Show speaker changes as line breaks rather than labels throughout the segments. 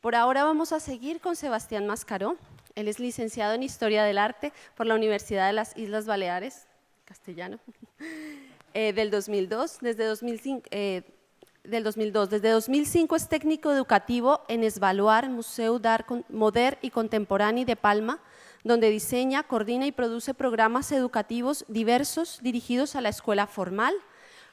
Por ahora vamos a seguir con Sebastián Mascaró. Él es licenciado en Historia del Arte por la Universidad de las Islas Baleares, castellano, del 2002. Desde 2005 es técnico educativo en Esvaluar, Museu d'Art Modern y Contemporani de Palma, donde diseña, coordina y produce programas educativos diversos dirigidos a la escuela formal,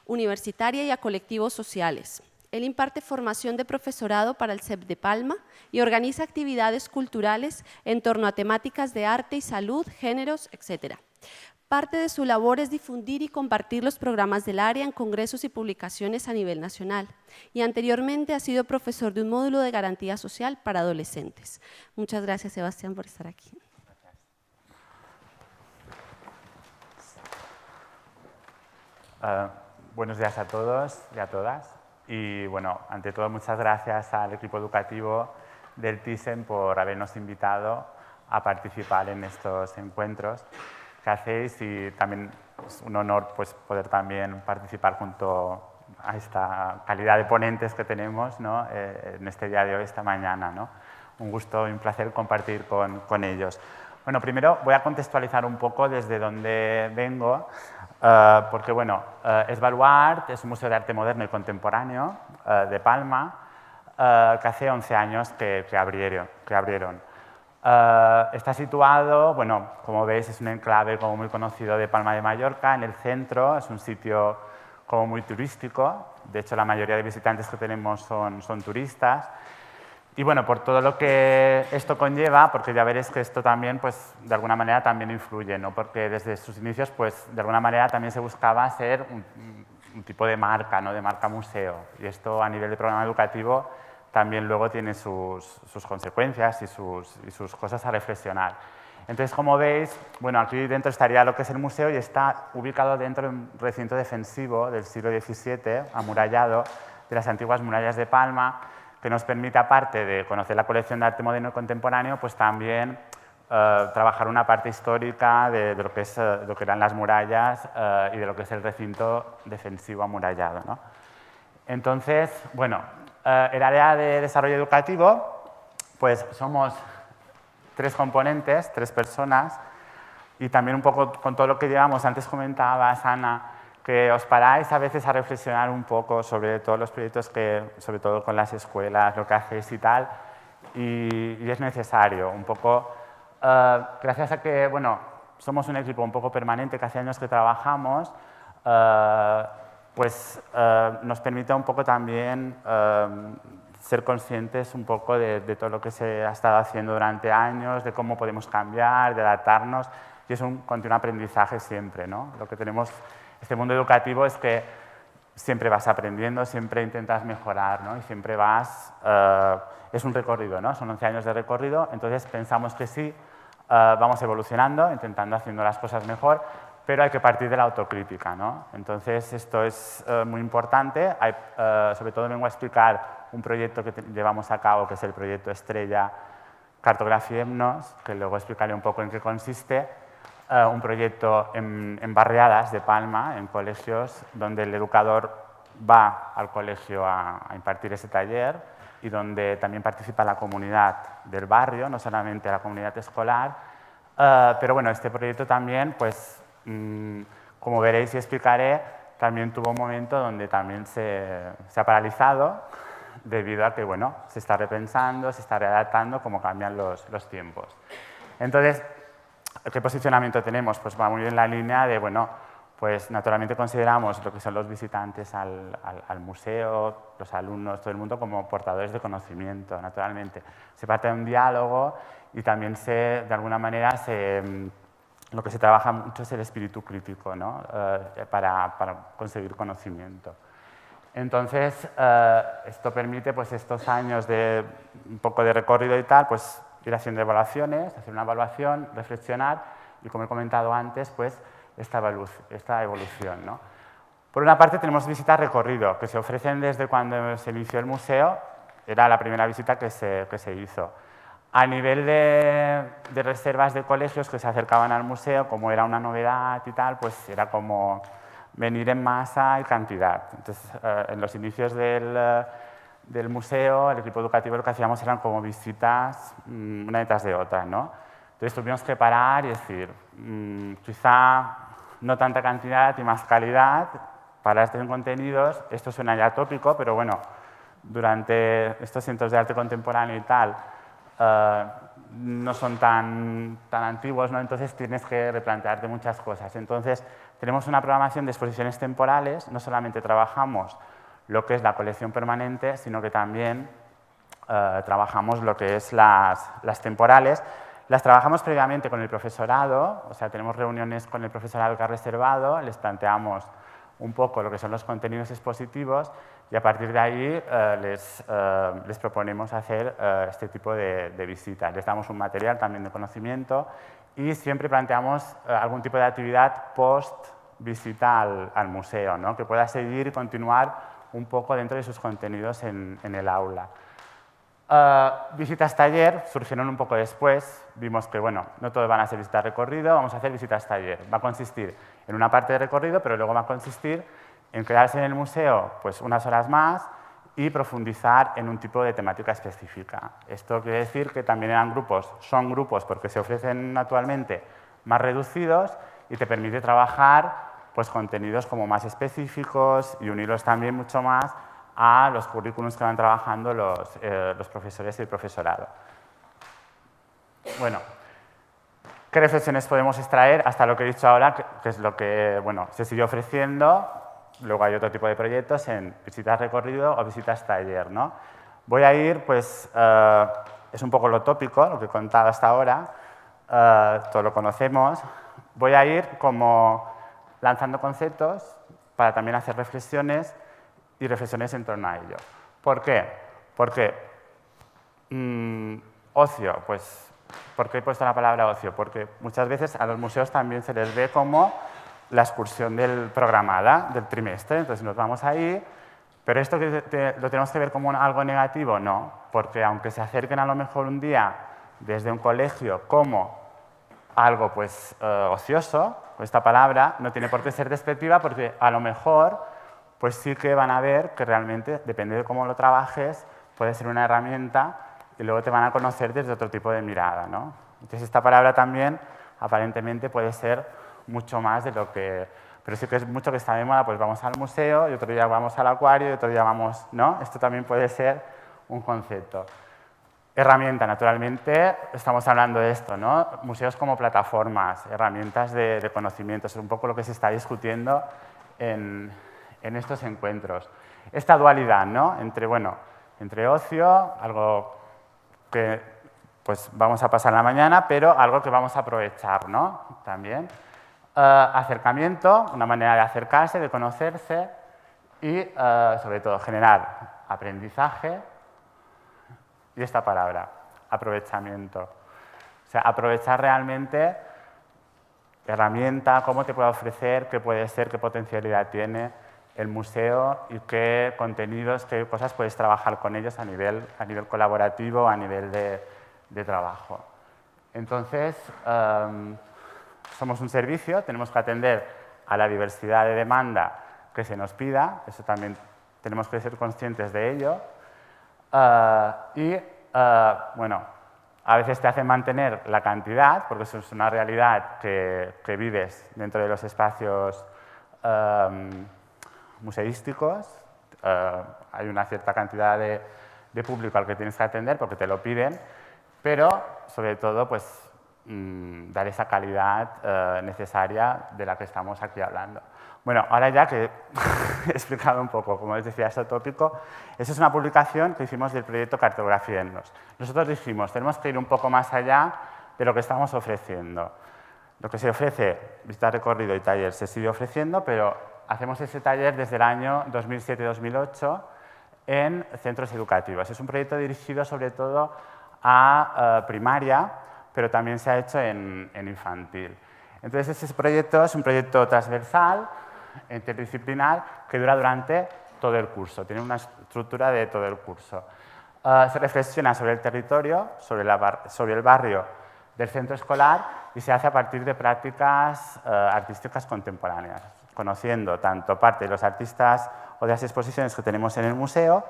universitaria y a colectivos sociales. Él imparte formación de profesorado para el CEP de Palma y organiza actividades culturales en torno a temáticas de arte y salud, géneros, etc. Parte de su labor es difundir y compartir los programas del área en congresos y publicaciones a nivel nacional. Y anteriormente ha sido profesor de un módulo de garantía social para adolescentes. Muchas gracias, Sebastián, por estar aquí.
Buenos días a todos y a todas. Y bueno, ante todo, muchas gracias al equipo educativo del TISEM por habernos invitado a participar en estos encuentros que hacéis, y también es un honor pues, poder también participar junto a esta calidad de ponentes que tenemos, ¿no? En este día de hoy, esta mañana, ¿no? Un gusto y un placer compartir con ellos. Bueno, primero voy a contextualizar un poco desde dónde vengo, porque bueno, Esvaluar es un museo de arte moderno y contemporáneo de Palma, que hace 11 años que abrieron. Está situado, bueno, como veis, es un enclave como muy conocido de Palma de Mallorca, en el centro. Es un sitio como muy turístico. De hecho, la mayoría de visitantes que tenemos son turistas. Y bueno, por todo lo que esto conlleva, porque ya veréis que esto también, pues, de alguna manera también influye, ¿no? Porque desde sus inicios, pues, de alguna manera también se buscaba ser un tipo de marca, ¿no? De marca museo. Y esto a nivel de programa educativo también luego tiene sus consecuencias y sus cosas a reflexionar. Entonces, como veis, bueno, aquí dentro estaría lo que es el museo y está ubicado dentro de un recinto defensivo del siglo XVII, amurallado, de las antiguas murallas de Palma, que nos permite, aparte de conocer la colección de arte moderno y contemporáneo, pues también trabajar una parte histórica de lo que eran las murallas y de lo que es el recinto defensivo amurallado, ¿no? Entonces, bueno, el área de desarrollo educativo, pues somos 3 componentes, 3 personas, y también un poco con todo lo que llevamos. Antes comentabas, Ana, que os paráis a veces a reflexionar un poco sobre todos los proyectos que, sobre todo con las escuelas, lo que hacéis y tal, y es necesario un poco, gracias a que, bueno, somos un equipo un poco permanente, que hace años que trabajamos, pues nos permite un poco también ser conscientes un poco de todo lo que se ha estado haciendo durante años, de cómo podemos cambiar, de adaptarnos, y es un continuo aprendizaje siempre, ¿no? Lo que tenemos, este mundo educativo, es que siempre vas aprendiendo, siempre intentas mejorar, ¿no? Y siempre vas, es un recorrido, ¿no? Son 11 años de recorrido, entonces pensamos que sí, vamos evolucionando, intentando haciendo las cosas mejor, pero hay que partir de la autocrítica, ¿no? Entonces, esto es muy importante. Sobre todo vengo a explicar un proyecto que llevamos a cabo, que es el proyecto estrella Cartografiemnos, que luego explicaré un poco en qué consiste. Un proyecto en barriadas de Palma, en colegios, donde el educador va al colegio a impartir ese taller y donde también participa la comunidad del barrio, no solamente la comunidad escolar. Pero bueno, este proyecto también, pues, como veréis y explicaré, también tuvo un momento donde también se ha paralizado debido a que, bueno, se está repensando, se está readaptando cómo cambian los tiempos. Entonces, ¿qué posicionamiento tenemos? Pues va muy en la línea de, bueno, pues naturalmente consideramos lo que son los visitantes al museo, los alumnos, todo el mundo, como portadores de conocimiento, naturalmente. Se parte de un diálogo y también de alguna manera, lo que se trabaja mucho es el espíritu crítico, ¿no? Para conseguir conocimiento. Entonces, esto permite, pues, estos años de un poco de recorrido y tal, pues, ir haciendo evaluaciones, hacer una evaluación, reflexionar y, como he comentado antes, pues, esta evolución, ¿no? Por una parte, tenemos visitas recorrido, que se ofrecen desde cuando se inició el museo. Era la primera visita que se hizo. A nivel de reservas de colegios que se acercaban al museo, como era una novedad y tal, pues era como venir en masa y cantidad. Entonces, en los inicios del del museo, el equipo educativo, lo que hacíamos eran como visitas una detrás de otra, ¿no? Entonces tuvimos que parar y decir, quizá no tanta cantidad y más calidad para estos contenidos. Esto suena ya tópico, pero bueno, durante estos centros de arte contemporáneo y tal, no son tan antiguos, ¿no? Entonces tienes que replantearte muchas cosas. Entonces tenemos una programación de exposiciones temporales, no solamente trabajamos lo que es la colección permanente, sino que también trabajamos lo que es las temporales. Las trabajamos previamente con el profesorado, o sea, tenemos reuniones con el profesorado que ha reservado, les planteamos un poco lo que son los contenidos expositivos y a partir de ahí les proponemos hacer este tipo de visitas. Les damos un material también de conocimiento y siempre planteamos algún tipo de actividad post-visita al museo, ¿no? Que pueda seguir y continuar un poco dentro de sus contenidos en el aula. Visitas taller surgieron un poco después, vimos que bueno, no todos van a ser visitas recorrido, vamos a hacer visitas taller. Va a consistir en una parte de recorrido, pero luego va a consistir en quedarse en el museo pues, unas horas más y profundizar en un tipo de temática específica. Esto quiere decir que también son grupos porque se ofrecen actualmente más reducidos y te permite trabajar pues, contenidos como más específicos y unirlos también mucho más a los currículums que van trabajando los profesores y el profesorado. Bueno, ¿qué reflexiones podemos extraer hasta lo que he dicho ahora, que es lo que bueno, se sigue ofreciendo? Luego hay otro tipo de proyectos en visitas recorrido o visitas taller, ¿no? Voy a ir, pues, es un poco lo tópico, lo que he contado hasta ahora, todo lo conocemos. Voy a ir como lanzando conceptos para también hacer reflexiones y reflexiones en torno a ello. ¿Por qué? Porque ocio, pues, ¿por qué he puesto la palabra ocio? Porque muchas veces a los museos también se les ve como la excursión programada del trimestre, entonces nos vamos ahí, pero esto lo tenemos que ver como algo negativo, no, porque aunque se acerquen a lo mejor un día desde un colegio como algo pues ocioso, esta palabra no tiene por qué ser despectiva porque a lo mejor pues sí que van a ver que realmente, depende de cómo lo trabajes, puede ser una herramienta y luego te van a conocer desde otro tipo de mirada, ¿no? Entonces esta palabra también aparentemente puede ser mucho más de lo que... Pero sí que es mucho que está de moda, pues vamos al museo y otro día vamos al acuario y otro día vamos... ¿no? Esto también puede ser un concepto. Herramienta, naturalmente, estamos hablando de esto, ¿no? Museos como plataformas, herramientas de conocimiento, es un poco lo que se está discutiendo en estos encuentros. Esta dualidad, ¿no? Entre ocio, algo que pues, vamos a pasar la mañana, pero algo que vamos a aprovechar, ¿no? También. Acercamiento, una manera de acercarse, de conocerse y, sobre todo, generar aprendizaje y esta palabra, aprovechamiento. O sea, aprovechar realmente herramienta, cómo te puede ofrecer, qué puede ser, qué potencialidad tiene el museo y qué contenidos, qué cosas puedes trabajar con ellos a nivel colaborativo, a nivel de trabajo. Entonces, somos un servicio, tenemos que atender a la diversidad de demanda que se nos pida, eso también tenemos que ser conscientes de ello. Bueno, a veces te hacen mantener la cantidad, porque eso es una realidad que vives dentro de los espacios museísticos. Hay una cierta cantidad de público al que tienes que atender porque te lo piden, pero sobre todo pues, dar esa calidad necesaria de la que estamos aquí hablando. Bueno, ahora ya que he explicado un poco, como les decía, este tópico, esa es una publicación que hicimos del proyecto Cartografiennos. Nosotros dijimos, tenemos que ir un poco más allá de lo que estamos ofreciendo. Lo que se ofrece, visita recorrido y taller, se sigue ofreciendo, pero hacemos ese taller desde el año 2007-2008 en centros educativos. Es un proyecto dirigido sobre todo a primaria, pero también se ha hecho en infantil. Entonces, ese proyecto es un proyecto transversal, interdisciplinar, que dura durante todo el curso, tiene una estructura de todo el curso. Se reflexiona sobre el territorio, sobre el barrio del centro escolar y se hace a partir de prácticas artísticas contemporáneas, conociendo tanto parte de los artistas o de las exposiciones que tenemos en el museo,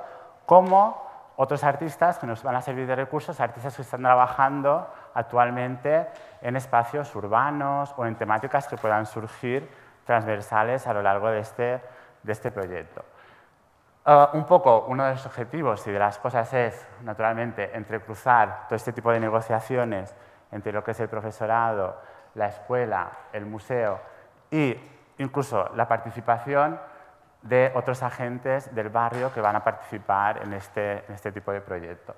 como otros artistas que nos van a servir de recursos, artistas que están trabajando actualmente en espacios urbanos o en temáticas que puedan surgir transversales a lo largo de este proyecto. Un poco, uno de los objetivos y de las cosas es, naturalmente, entrecruzar todo este tipo de negociaciones entre lo que es el profesorado, la escuela, el museo e incluso la participación de otros agentes del barrio que van a participar en este tipo de proyecto.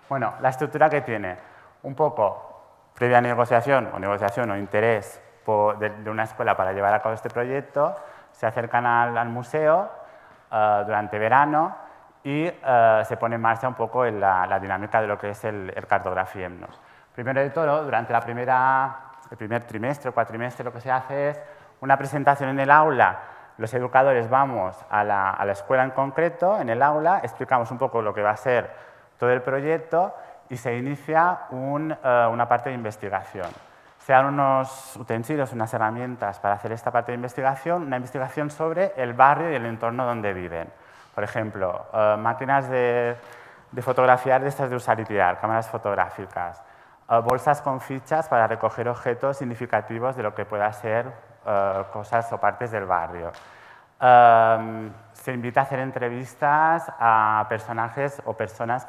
Bueno, la estructura que tiene, un poco previa negociación o interés de una escuela para llevar a cabo este proyecto, se acercan al museo durante verano y se pone en marcha un poco la dinámica de lo que es el Cartografiemnos. Primero de todo, durante el primer trimestre o cuatrimestre, lo que se hace es una presentación en el aula. Los educadores vamos a la escuela en concreto, en el aula, explicamos un poco lo que va a ser todo el proyecto y se inicia una parte de investigación. Se dan unos utensilios, unas herramientas para hacer esta parte de investigación, una investigación sobre el barrio y el entorno donde viven. Por ejemplo, máquinas de fotografiar de estas de usar y tirar, cámaras fotográficas, bolsas con fichas para recoger objetos significativos de lo que pueda ser cosas o partes del barrio. Se invita a hacer entrevistas a personajes o personas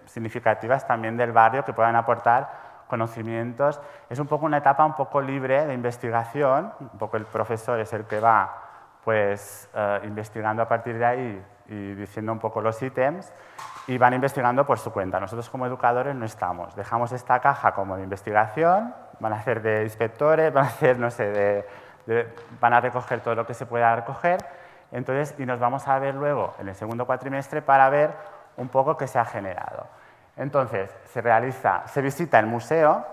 significativas también del barrio que puedan aportar conocimientos. Es un poco una etapa un poco libre de investigación, un poco el profesor es el que va pues, investigando a partir de ahí y diciendo un poco los ítems y van investigando por su cuenta. Nosotros como educadores no estamos, dejamos esta caja como de investigación, van a hacer de inspectores, van a hacer, no sé, van a recoger todo lo que se pueda recoger, entonces, y nos vamos a ver luego en el segundo cuatrimestre para ver un poco qué se ha generado. Entonces, se visita el museo,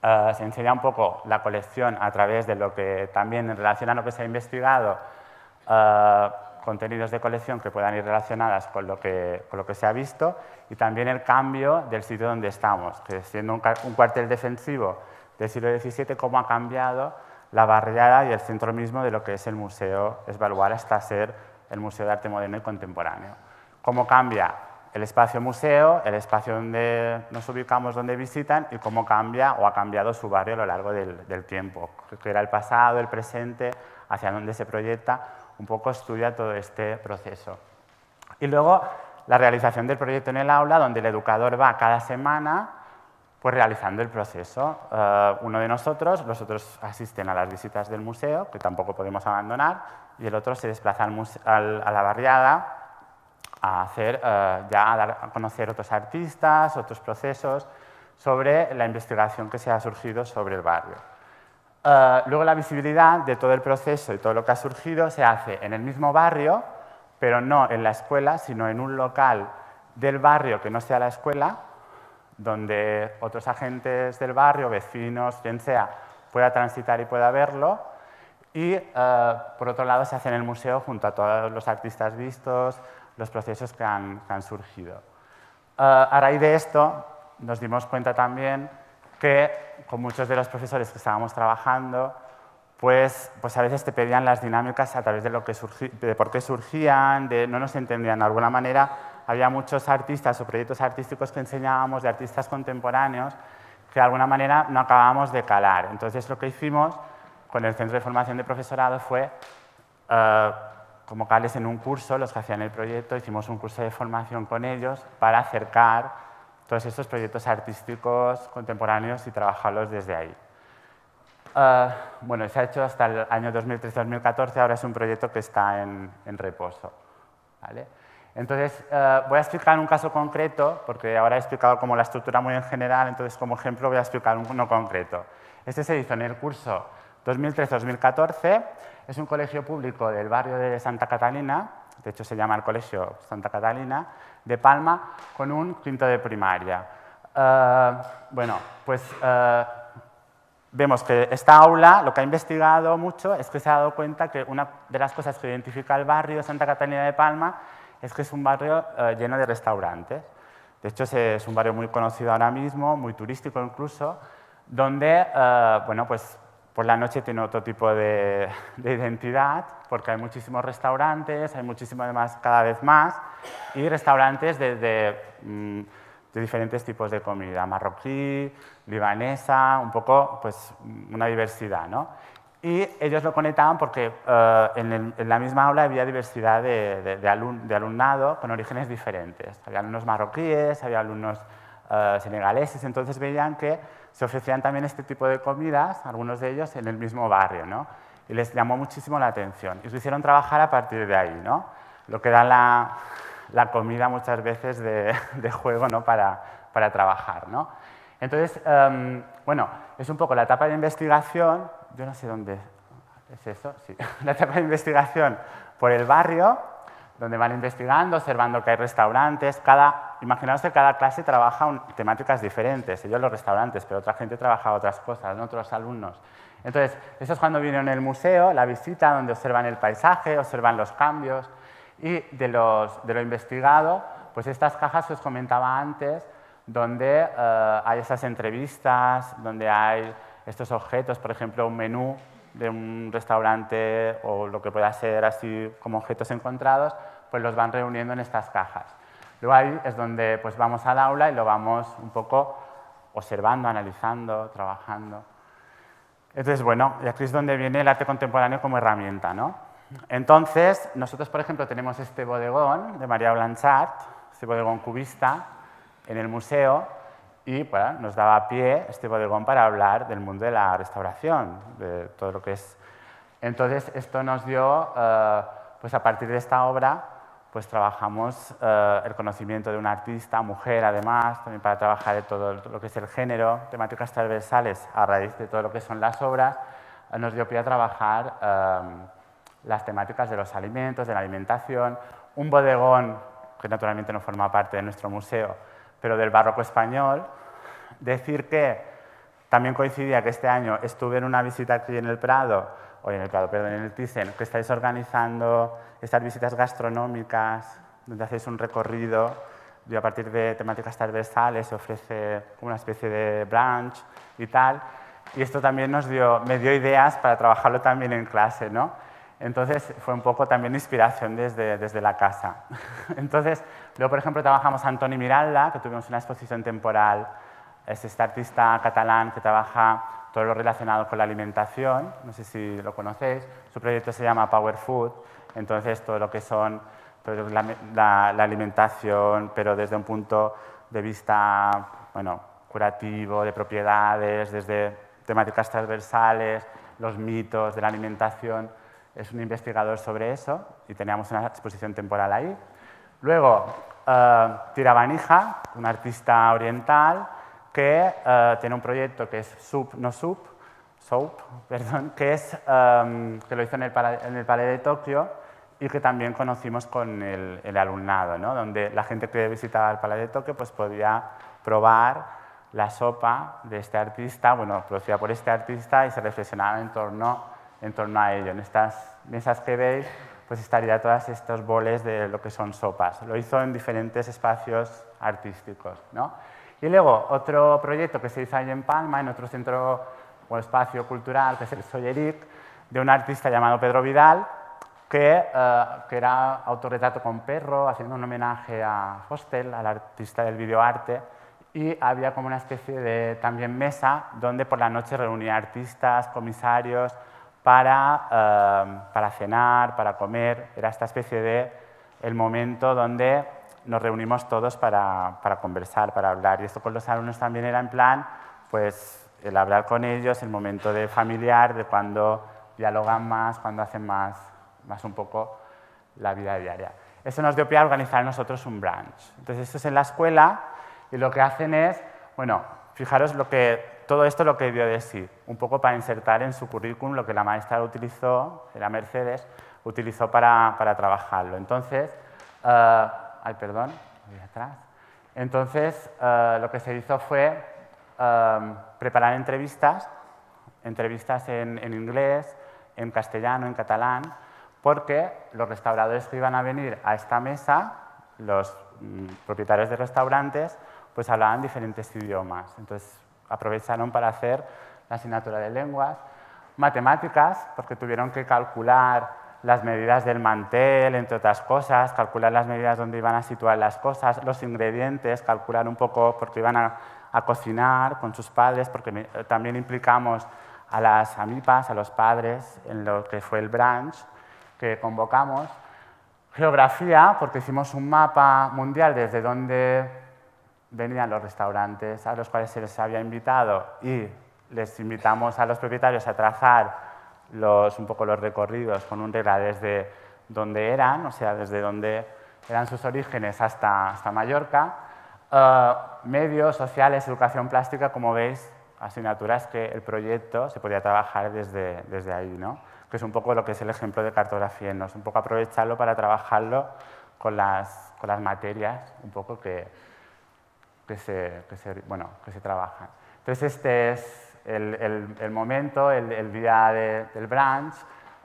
se enseña un poco la colección a través de lo que también en relación a lo que se ha investigado, contenidos de colección que puedan ir relacionadas con lo que se ha visto y también el cambio del sitio donde estamos, que siendo un cuartel defensivo del siglo XVII, cómo ha cambiado la barriada y el centro mismo de lo que es el Museo Esbaluar hasta ser el Museo de Arte Moderno y Contemporáneo. Cómo cambia el espacio museo, el espacio donde nos ubicamos, donde visitan y cómo cambia o ha cambiado su barrio a lo largo del tiempo, que era el pasado, el presente, hacia dónde se proyecta, un poco estudia todo este proceso. Y luego la realización del proyecto en el aula, donde el educador va cada semana pues realizando el proceso. Uno de nosotros, los otros asisten a las visitas del museo, que tampoco podemos abandonar, y el otro se desplaza a la barriada a dar a conocer otros artistas, otros procesos, sobre la investigación que se ha surgido sobre el barrio. Luego la visibilidad de todo el proceso y todo lo que ha surgido se hace en el mismo barrio, pero no en la escuela, sino en un local del barrio que no sea la escuela, donde otros agentes del barrio, vecinos, quien sea, pueda transitar y pueda verlo. Y, por otro lado, se hace en el museo junto a todos los artistas vistos, los procesos que han surgido. A raíz de esto, nos dimos cuenta también que con muchos de los profesores que estábamos trabajando, pues a veces te pedían las dinámicas a través de por qué surgían, no nos entendían de alguna manera. Había muchos artistas o proyectos artísticos que enseñábamos de artistas contemporáneos que de alguna manera no acabábamos de calar. Entonces lo que hicimos con el Centro de Formación de Profesorado fue convocarles en un curso, los que hacían el proyecto, hicimos un curso de formación con ellos para acercar todos estos proyectos artísticos contemporáneos y trabajarlos desde ahí. Bueno, se ha hecho hasta el año 2013-2014, ahora es un proyecto que está en reposo. ¿Vale? Entonces, voy a explicar un caso concreto, porque ahora he explicado como la estructura muy en general, entonces como ejemplo voy a explicar uno concreto. Este se hizo en el curso 2013-2014, es un colegio público del barrio de Santa Catalina, de hecho se llama el Colegio Santa Catalina, de Palma, con un quinto de primaria. Bueno, pues vemos que esta aula lo que ha investigado mucho es que se ha dado cuenta que una de las cosas que identifica el barrio de Santa Catalina de Palma es que es un barrio lleno de restaurantes. De hecho, es un barrio muy conocido ahora mismo, muy turístico incluso, donde bueno, pues, Por la noche tiene otro tipo de identidad, porque hay muchísimos restaurantes, hay muchísimo además cada vez más, y restaurantes de diferentes tipos de comida, marroquí, libanesa, un poco pues, una diversidad, ¿no? Y ellos lo conectaban porque en la misma aula había diversidad de alumnado con orígenes diferentes. Había alumnos marroquíes, había alumnos senegaleses, entonces veían que se ofrecían también este tipo de comidas, algunos de ellos en el mismo barrio, ¿no? Y les llamó muchísimo la atención. Y se hicieron trabajar a partir de ahí, ¿no? Lo que da la comida muchas veces de juego, ¿no? para trabajar, ¿no? Entonces, bueno, es un poco la etapa de investigación, yo no sé dónde es eso, sí, la etapa de investigación por el barrio, donde van investigando, observando que hay restaurantes. Imaginaos que cada clase trabaja temáticas diferentes, ellos los restaurantes, pero otra gente trabaja otras cosas, ¿no? Otros alumnos. Entonces, eso es cuando vinieron el museo, la visita, donde observan el paisaje, observan los cambios. Y de lo investigado, pues estas cajas que os comentaba antes, donde hay esas entrevistas, donde hay estos objetos, por ejemplo, un menú de un restaurante o lo que pueda ser así como objetos encontrados, pues los van reuniendo en estas cajas. Luego ahí es donde pues vamos al aula y lo vamos un poco observando, analizando, trabajando. Entonces, bueno, y aquí es donde viene el arte contemporáneo como herramienta, ¿no? Entonces, nosotros, por ejemplo, tenemos este bodegón de María Blanchard, este bodegón cubista, en el museo, y bueno, nos daba pie este bodegón para hablar del mundo de la restauración, de todo lo que es. Entonces, esto nos dio, pues a partir de esta obra, pues trabajamos el conocimiento de una artista, mujer además, también para trabajar de todo lo que es el género, temáticas transversales a raíz de todo lo que son las obras, nos dio pie a trabajar las temáticas de los alimentos, de la alimentación, un bodegón que naturalmente no forma parte de nuestro museo, pero del barroco español. Decir que también coincidía que este año estuve en una visita aquí en el Prado, en el Thyssen, que estáis organizando estas visitas gastronómicas, donde hacéis un recorrido y a partir de temáticas transversales se ofrece una especie de brunch y tal. Y esto también me dio ideas para trabajarlo también en clase, ¿no? Entonces, fue un poco también inspiración desde la casa. Entonces, luego, por ejemplo, trabajamos a Antoni Miralda, que tuvimos una exposición temporal. Es este artista catalán que trabaja todo lo relacionado con la alimentación. No sé si lo conocéis. Su proyecto se llama Power Food. Entonces, todo lo que son la alimentación, pero desde un punto de vista bueno, curativo, de propiedades, desde temáticas transversales, los mitos de la alimentación. Es un investigador sobre eso y teníamos una exposición temporal ahí. Luego, Tira Banija, un artista oriental que tiene un proyecto que es Soap, que lo hizo en el Palais de Tokio y que también conocimos con el alumnado, ¿no? Donde la gente que visitaba el Palais de Tokio pues, podía probar la sopa de este artista, bueno, producida por este artista y se reflexionaba en torno a ello. En estas mesas que veis, pues estaría todos estos boles de lo que son sopas. Lo hizo en diferentes espacios artísticos, ¿no? Y luego, otro proyecto que se hizo ahí en Palma, en otro centro o espacio cultural, que es el Solleric, de un artista llamado Pedro Vidal, que era autorretrato con perro, haciendo un homenaje a Hostel, al artista del videoarte, y había como una especie de también mesa donde por la noche reunía artistas, comisarios, para cenar, para comer. Era esta especie de el momento donde nos reunimos todos para conversar, para hablar. Y esto con los alumnos también era en plan, pues, el hablar con ellos, el momento de familiar, de cuando dialogan más, cuando hacen más un poco la vida diaria. Eso nos dio pie a organizar nosotros un brunch. Entonces, esto es en la escuela y lo que hacen es, bueno, fijaros todo esto lo que dio de sí, un poco para insertar en su currículum lo que la maestra utilizó, era Mercedes, utilizó para trabajarlo. Entonces, Entonces, lo que se hizo fue preparar entrevistas en inglés, en castellano, en catalán, porque los restauradores que iban a venir a esta mesa, los propietarios de restaurantes, pues hablaban diferentes idiomas. Entonces, aprovecharon para hacer la asignatura de lenguas. matemáticas, porque tuvieron que calcular las medidas del mantel, entre otras cosas, calcular las medidas donde iban a situar las cosas, los ingredientes, calcular un poco porque iban a cocinar con sus padres, porque también implicamos a las amipas, a los padres, en lo que fue el brunch que convocamos. Geografía, porque hicimos un mapa mundial desde donde venían los restaurantes a los cuales se les había invitado y les invitamos a los propietarios a trazar un poco los recorridos con un regla desde donde eran, o sea, desde donde eran sus orígenes hasta Mallorca. Medios, sociales, educación plástica, como veis, asignaturas que el proyecto se podía trabajar desde ahí, ¿no? Que es un poco lo que es el ejemplo de cartografía, ¿no? Es un poco aprovecharlo para trabajarlo con las materias un poco que se trabajan. Entonces, este es el momento, el día del brunch.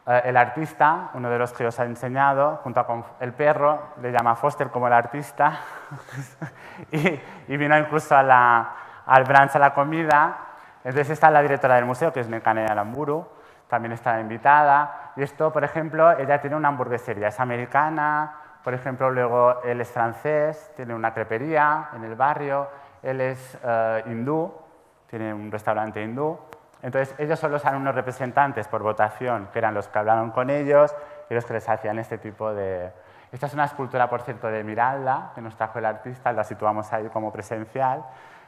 El artista, uno de los que os ha enseñado, junto con el perro, le llama Foster como el artista, y vino incluso al brunch, a la comida. Entonces está la directora del museo, que es Nekane Aramburu, también está invitada. Y esto, por ejemplo, ella tiene una hamburguesería, es americana, por ejemplo, luego él es francés, tiene una crepería en el barrio, él es hindú, tiene un restaurante hindú. Entonces, ellos son los alumnos representantes por votación, que eran los que hablaron con ellos y los que les hacían este tipo de... Esta es una escultura, por cierto, de Miralda, que nos trajo el artista, la situamos ahí como presencial.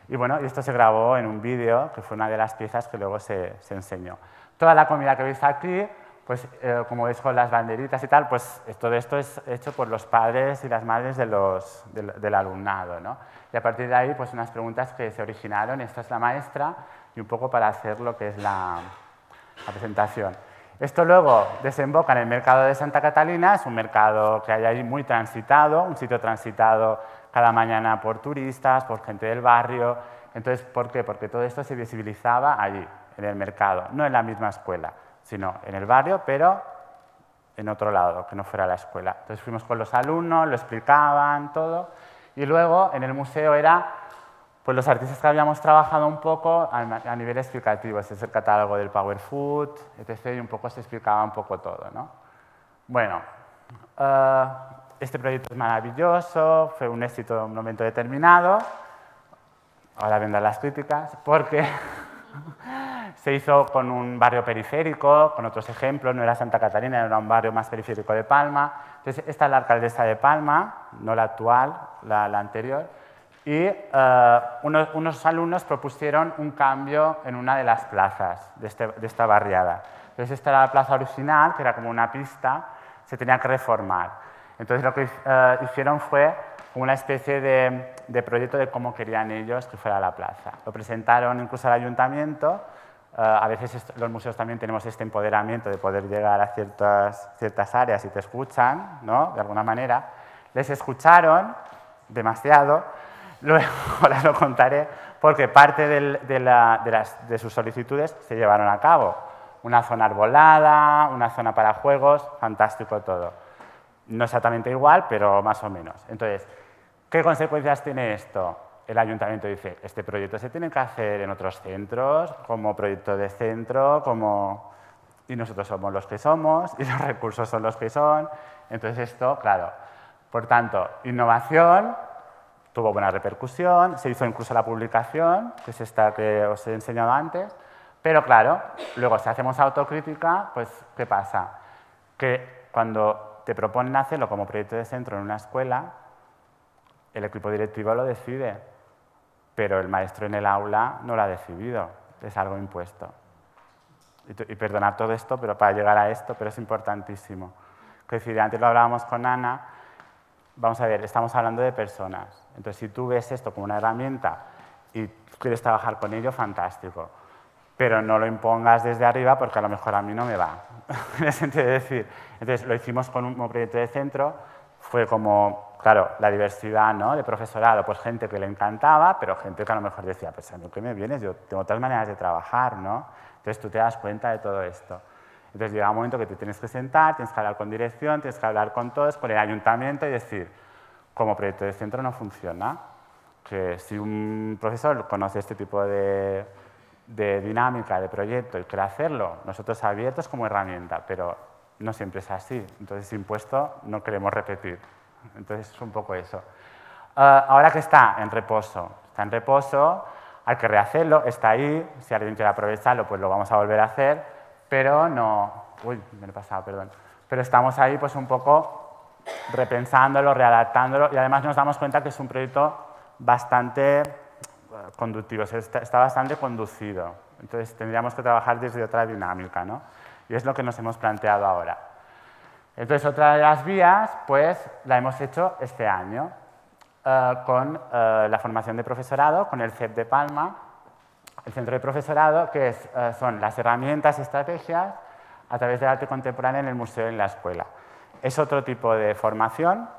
Y bueno, esto se grabó en un vídeo, que fue una de las piezas que luego se enseñó. Toda la comida que veis aquí, pues como veis con las banderitas y tal, pues todo esto es hecho por los padres y las madres del alumnado, ¿no? Y a partir de ahí, pues unas preguntas que se originaron, esta es la maestra, y un poco para hacer lo que es la presentación. Esto luego desemboca en el mercado de Santa Catalina, es un mercado que hay ahí muy transitado, un sitio transitado cada mañana por turistas, por gente del barrio. Entonces, ¿por qué? Porque todo esto se visibilizaba allí, en el mercado, no en la misma escuela, sino en el barrio, pero en otro lado, que no fuera la escuela. Entonces fuimos con los alumnos, lo explicaban todo, y luego en el museo era pues los artistas que habíamos trabajado un poco a nivel explicativo, ese es el catálogo del Power Food, etc., y un poco se explicaba un poco todo, ¿no? Bueno, este proyecto es maravilloso, fue un éxito en un momento determinado, ahora vendrán las críticas, porque se hizo con un barrio periférico, con otros ejemplos, no era Santa Catalina, era un barrio más periférico de Palma. Entonces, esta es la alcaldesa de Palma, no la actual, la anterior, y unos alumnos propusieron un cambio en una de las plazas de esta barriada. Entonces, esta era la plaza original, que era como una pista, se tenía que reformar. Entonces, lo que hicieron fue una especie de proyecto de cómo querían ellos que fuera la plaza. Lo presentaron incluso al ayuntamiento. A veces los museos también tenemos este empoderamiento de poder llegar a ciertas áreas y te escuchan, ¿no? De alguna manera. Les escucharon demasiado, luego ahora lo contaré, porque parte de sus solicitudes se llevaron a cabo. Una zona arbolada, una zona para juegos, fantástico todo. No exactamente igual, pero más o menos. Entonces, ¿qué consecuencias tiene esto? El ayuntamiento dice, este proyecto se tiene que hacer en otros centros, como proyecto de centro, y nosotros somos los que somos, y los recursos son los que son. Entonces esto, claro, por tanto, innovación, tuvo buena repercusión, se hizo incluso la publicación, que es esta que os he enseñado antes, pero claro, luego si hacemos autocrítica, pues ¿qué pasa? Que cuando te proponen hacerlo como proyecto de centro en una escuela, el equipo directivo lo decide, pero el maestro en el aula no lo ha decidido, es algo impuesto. Y perdonad todo esto, pero para llegar a esto, pero es importantísimo. Es decir, antes lo hablábamos con Ana, vamos a ver, estamos hablando de personas. Entonces, si tú ves esto como una herramienta y quieres trabajar con ello, fantástico. Pero no lo impongas desde arriba porque a lo mejor a mí no me va. En el sentido de decir, entonces lo hicimos con un proyecto de centro, fue como, claro, la diversidad, ¿no?, de profesorado, pues gente que le encantaba, pero gente que a lo mejor decía, pues a mí que me vienes, yo tengo otras maneras de trabajar, ¿no? Entonces tú te das cuenta de todo esto. Entonces llega un momento que te tienes que sentar, tienes que hablar con dirección, tienes que hablar con todos, con el ayuntamiento y decir, como proyecto de centro no funciona, que si un profesor conoce este tipo de de dinámica, de proyecto y quiere hacerlo, nosotros abiertos como herramienta, pero no siempre es así. Entonces, impuesto no queremos repetir. Entonces, es un poco eso. Ahora que está en reposo, hay que rehacerlo, está ahí, si alguien quiere aprovecharlo, pues lo vamos a volver a hacer, pero no... Uy, me lo he pasado, perdón. Pero estamos ahí pues un poco repensándolo, readaptándolo y además nos damos cuenta que es un proyecto bastante conductivo, está bastante conducido. Entonces tendríamos que trabajar desde otra dinámica, ¿no? Y es lo que nos hemos planteado ahora. Entonces otra de las vías pues la hemos hecho este año con la formación de profesorado, con el CEP de Palma, el centro de profesorado, que son las herramientas y estrategias a través del arte contemporáneo en el museo y en la escuela. Es otro tipo de formación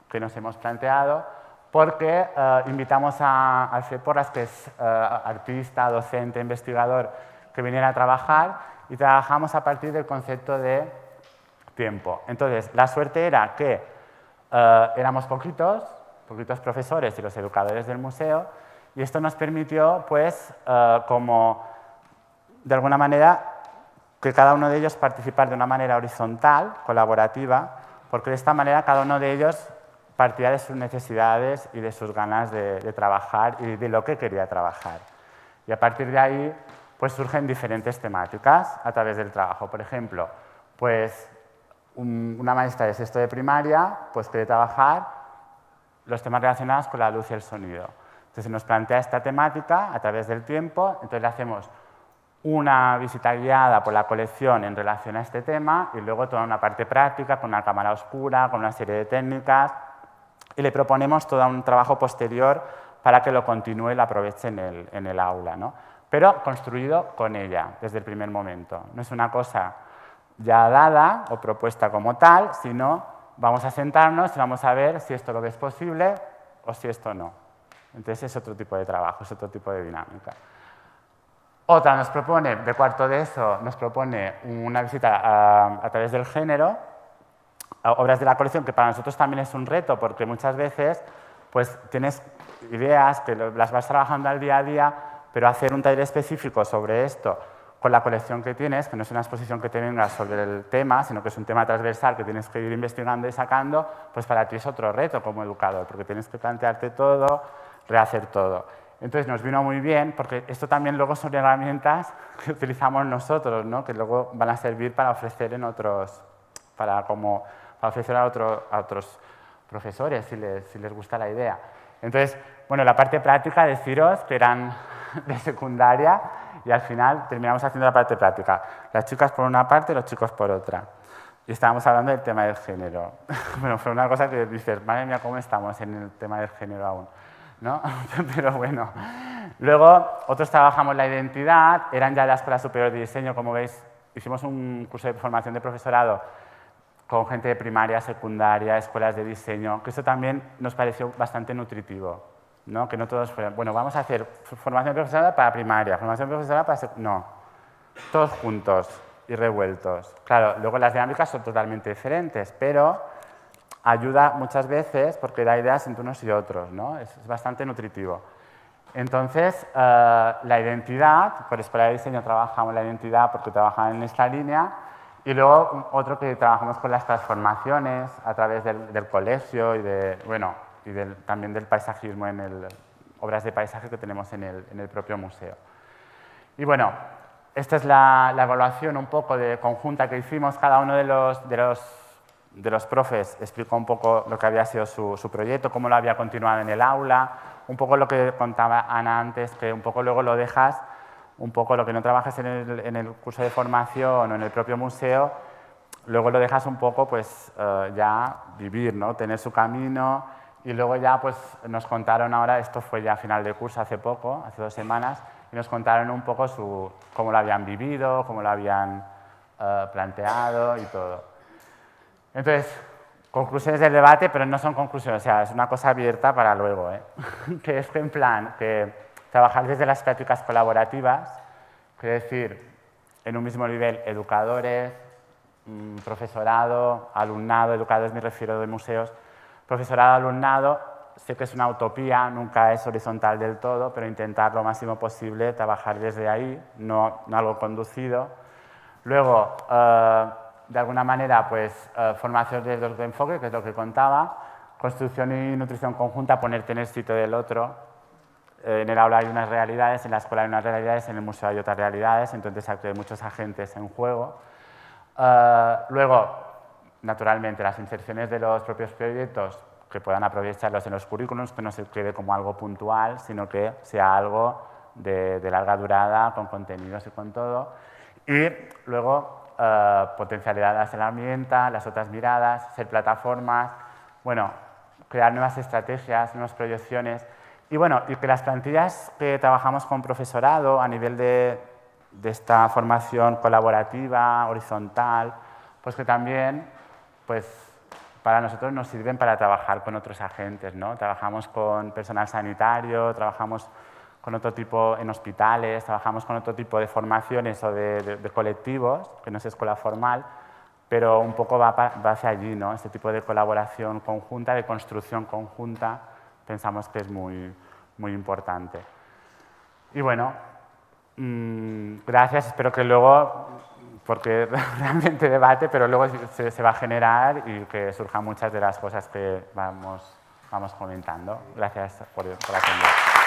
que nos hemos planteado porque invitamos a Alfred Porras, que es artista, docente, investigador, que viniera a trabajar y trabajamos a partir del concepto de tiempo. Entonces, la suerte era que éramos poquitos profesores y los educadores del museo y esto nos permitió, pues, como de alguna manera, que cada uno de ellos participara de una manera horizontal, colaborativa, porque de esta manera cada uno de ellos partía de sus necesidades y de sus ganas de trabajar y de lo que quería trabajar. Y a partir de ahí, pues surgen diferentes temáticas a través del trabajo. Por ejemplo, pues una maestra de sexto de primaria pues quiere trabajar los temas relacionados con la luz y el sonido. Entonces nos plantea esta temática a través del tiempo, entonces le hacemos una visita guiada por la colección en relación a este tema y luego toda una parte práctica con una cámara oscura, con una serie de técnicas y le proponemos todo un trabajo posterior para que lo continúe y lo aproveche en el aula, ¿no? Pero construido con ella desde el primer momento. No es una cosa ya dada o propuesta como tal, sino vamos a sentarnos y vamos a ver si esto lo ves posible o si esto no. Entonces es otro tipo de trabajo, es otro tipo de dinámica. Otra nos propone, de cuarto de eso, nos propone una visita a través del género, a obras de la colección, que para nosotros también es un reto, porque muchas veces pues, tienes ideas que las vas trabajando al día a día, pero hacer un taller específico sobre esto con la colección que tienes, que no es una exposición que te venga sobre el tema, sino que es un tema transversal que tienes que ir investigando y sacando, pues para ti es otro reto como educador, porque tienes que plantearte todo, rehacer todo. Entonces nos vino muy bien, porque esto también luego son herramientas que utilizamos nosotros, ¿no? Que luego van a servir para ofrecer en otros, para ofrecer a otros profesores si les gusta la idea. Entonces, bueno, la parte práctica, deciros que eran de secundaria y al final terminamos haciendo la parte práctica. Las chicas por una parte y los chicos por otra. Y estábamos hablando del tema del género. Bueno, fue una cosa que dices, madre mía, ¿cómo estamos en el tema del género aún? ¿No? Pero bueno. Luego, otros trabajamos la identidad, eran ya de la Escuela Superior de Diseño, como veis, hicimos un curso de formación de profesorado con gente de primaria, secundaria, escuelas de diseño, que eso también nos pareció bastante nutritivo, ¿no? Que no todos fueran, bueno, vamos a hacer formación de profesorado para primaria, formación de profesorado para secundaria, no, todos juntos y revueltos. Claro, luego las dinámicas son totalmente diferentes, pero ayuda muchas veces porque da ideas entre unos y otros, ¿no? Es bastante nutritivo. Entonces, la identidad, por Escuela de Diseño trabajamos la identidad porque trabajan en esta línea y luego otro que trabajamos con las transformaciones a través del colegio y, también del paisajismo en obras de paisaje que tenemos en el propio museo. Y bueno, esta es la evaluación un poco de conjunta que hicimos. Cada uno de los profes explicó un poco lo que había sido su proyecto, cómo lo había continuado en el aula, un poco lo que contaba Ana antes, que un poco luego lo dejas, un poco lo que no trabajas en el curso de formación o en el propio museo, luego lo dejas un poco pues ya vivir, ¿no? Tener su camino y luego ya pues nos contaron ahora, esto fue ya a final de curso hace poco, hace 2 semanas, y nos contaron un poco cómo lo habían vivido, cómo lo habían planteado y todo. Entonces, conclusiones del debate, pero no son conclusiones, o sea, es una cosa abierta para luego, ¿eh? Que es en plan, que trabajar desde las prácticas colaborativas, quiere decir, en un mismo nivel, educadores, profesorado, alumnado, educadores me refiero de museos, profesorado, alumnado, sé que es una utopía, nunca es horizontal del todo, pero intentar lo máximo posible trabajar desde ahí, no algo conducido. Luego, de alguna manera, pues, formación desde otro enfoque, que es lo que contaba, construcción y nutrición conjunta, ponerte en el sitio del otro. En el aula hay unas realidades, en la escuela hay unas realidades, en el museo hay otras realidades, entonces hay muchos agentes en juego. Luego, naturalmente, las inserciones de los propios proyectos que puedan aprovecharlos en los currículums, que no se quede como algo puntual, sino que sea algo de larga durada, con contenidos y con todo. Y luego, potencialidad de las herramientas, las otras miradas, ser plataformas, bueno, crear nuevas estrategias, nuevas proyecciones. Y bueno, y que las plantillas que trabajamos con profesorado a nivel de esta formación colaborativa, horizontal, pues que también, pues, para nosotros nos sirven para trabajar con otros agentes, ¿no? Trabajamos con personal sanitario, trabajamos con otro tipo en hospitales, trabajamos con otro tipo de formaciones o de colectivos, que no es escuela formal, pero un poco va hacia allí, ¿no? Este tipo de colaboración conjunta, de construcción conjunta, pensamos que es muy, muy importante. Y bueno, gracias, espero que luego, porque realmente debate, pero luego se va a generar y que surjan muchas de las cosas que vamos comentando. Gracias por atender.